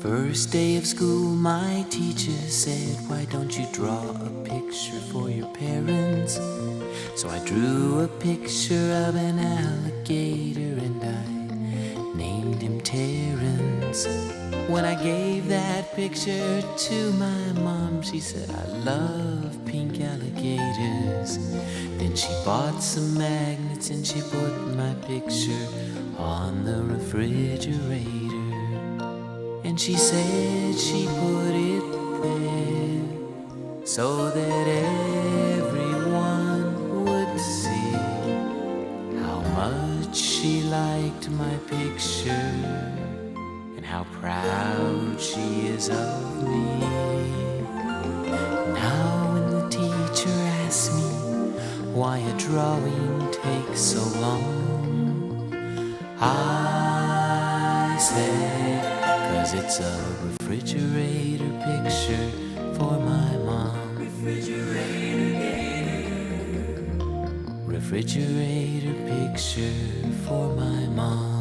First day of school, my teacher said, "Why don't you draw a picture for your parents?" So I drew a picture of an alligator and I named him Terrence. When I gave that picture to my mom, she said, "I love pink alligators." Then she bought some magnets and she put my picture on the refrigerator. And she said she put it there so that everyone would see how much she liked my picture and how proud she is of me. Now when the teacher asks me why a drawing takes so long, I say, 'cause it's a refrigerator picture for my mom. Refrigerator picture for my mom.